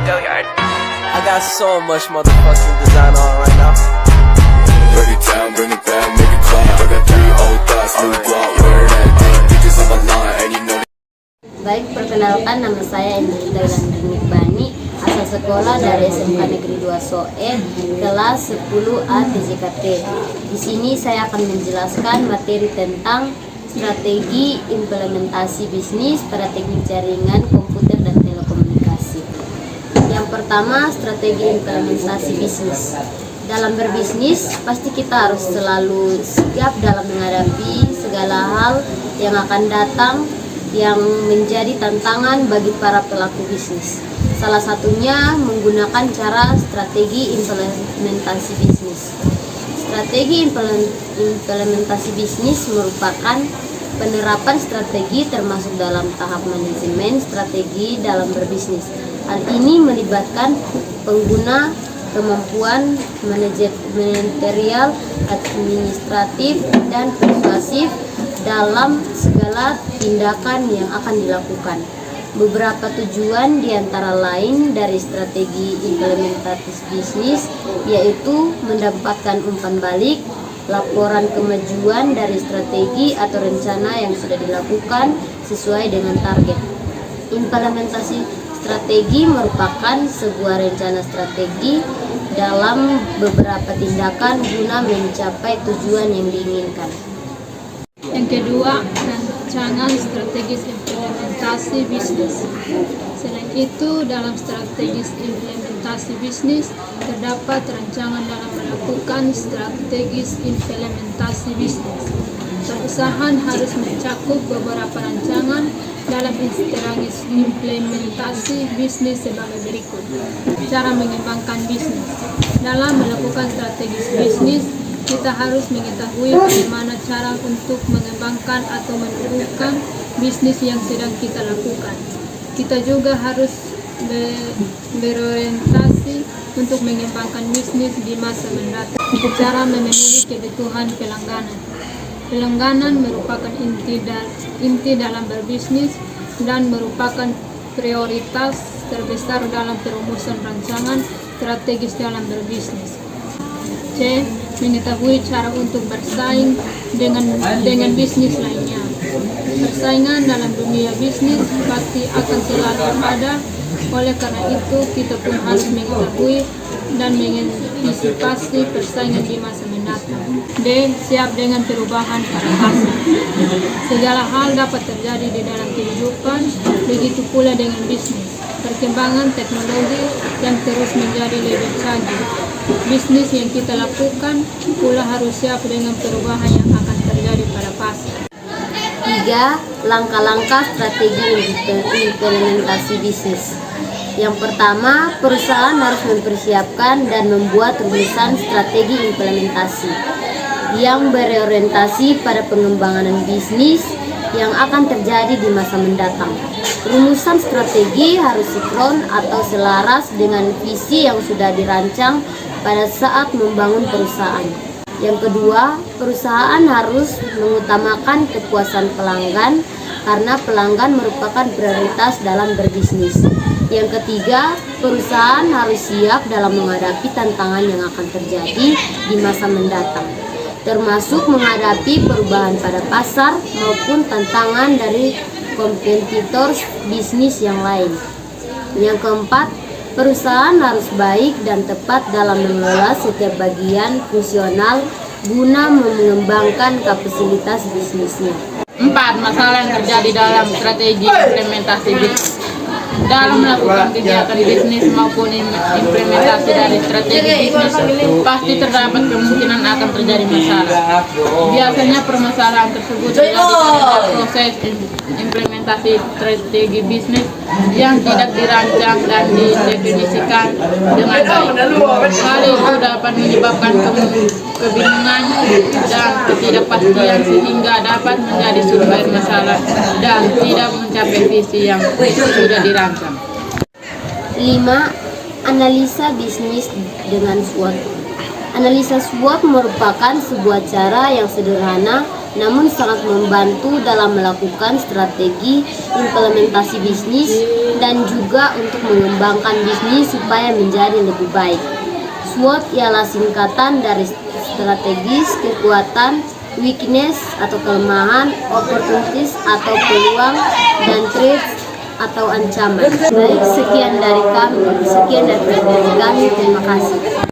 Go Yard. I got so much motherfucking design on right now. Break it down, bring it back, make it clap. I got 3 old thoughts, new block, where that thing, bitches on my line, and you know. Baik, perkenalkan, nama saya Endrita Landrinik Bani, asal sekolah dari SMK Negeri 2 Soe, kelas 10A TJKT. Di sini saya akan menjelaskan materi tentang strategi implementasi bisnis pada teknik jaringan komputer dan telekomunikasi. Yang pertama, strategi implementasi bisnis. Dalam berbisnis, pasti kita harus selalu sigap dalam menghadapi segala hal yang akan datang yang menjadi tantangan bagi para pelaku bisnis. Salah satunya menggunakan cara strategi implementasi bisnis. Strategi implementasi bisnis merupakan penerapan strategi termasuk dalam tahap manajemen strategi dalam berbisnis. Hal ini melibatkan pengguna kemampuan manajerial, administratif, dan persuasif dalam segala tindakan yang akan dilakukan. Beberapa tujuan diantara lain dari strategi implementasi bisnis yaitu mendapatkan umpan balik, laporan kemajuan dari strategi atau rencana yang sudah dilakukan sesuai dengan target. Implementasi strategi merupakan sebuah rencana strategi dalam beberapa tindakan guna mencapai tujuan yang diinginkan. Yang kedua, rancangan strategis implementasi bisnis. Selain itu, dalam strategis implementasi bisnis terdapat rancangan dalam melakukan strategis implementasi bisnis. Perusahaan harus mencakup beberapa rancangan dalam strategis implementasi bisnis sebagai berikut. Cara mengembangkan bisnis. Dalam melakukan strategis bisnis, kita harus mengetahui bagaimana cara untuk mengembangkan atau menumbuhkan bisnis yang sedang kita lakukan. Kita juga harus berorientasi untuk mengembangkan bisnis di masa mendatang. Cara memenuhi kebutuhan pelanggan. Pelanggan merupakan inti dalam berbisnis dan merupakan prioritas terbesar dalam perumusan rancangan strategis dalam berbisnis. C. Mengetahui cara untuk bersaing dengan bisnis lainnya. Persaingan dalam dunia bisnis pasti akan selalu ada. Oleh karena itu, kita pun harus mengetahui dan mengantisipasi persaingan di masa mendatang. D. Siap dengan perubahan pada pasar. Segala hal dapat terjadi di dalam kehidupan, begitu pula dengan bisnis. Perkembangan teknologi yang terus menjadi lebih canggih. Bisnis yang kita lakukan pula harus siap dengan perubahan yang akan terjadi pada pasar. 3. Langkah-langkah strategi implementasi bisnis. Yang pertama, perusahaan harus mempersiapkan dan membuat rumusan strategi implementasi yang berorientasi pada pengembangan bisnis yang akan terjadi di masa mendatang. Rumusan strategi harus sinkron atau selaras dengan visi yang sudah dirancang pada saat membangun perusahaan. Yang kedua, perusahaan harus mengutamakan kepuasan pelanggan karena pelanggan merupakan prioritas dalam berbisnis. Yang ketiga, perusahaan harus siap dalam menghadapi tantangan yang akan terjadi di masa mendatang, termasuk menghadapi perubahan pada pasar maupun tantangan dari kompetitor bisnis yang lain. Yang keempat, perusahaan harus baik dan tepat dalam mengelola setiap bagian fungsional guna mengembangkan kapasitas bisnisnya. 4. Masalah yang terjadi dalam strategi implementasi bisnis. Dalam melakukan kegiatan bisnis maupun implementasi dari strategi bisnis, pasti terdapat kemungkinan akan terjadi masalah. Biasanya permasalahan tersebut terjadi pada proses implementasi strategi bisnis yang tidak dirancang dan didefinisikan dengan baik. Hal itu dapat menyebabkan kebingungan dan ketidakpastian sehingga dapat menjadi sumber masalah dan tidak mencapai visi yang sudah dirancang. 5. Analisa bisnis dengan SWOT. Analisa SWOT merupakan sebuah cara yang sederhana namun sangat membantu dalam melakukan strategi implementasi bisnis dan juga untuk mengembangkan bisnis supaya menjadi lebih baik. SWOT ialah singkatan dari strategis, kekuatan, weakness atau kelemahan, opportunities atau peluang, dan threats atau ancaman. Baik, sekian dari presentasi kami. Terima kasih.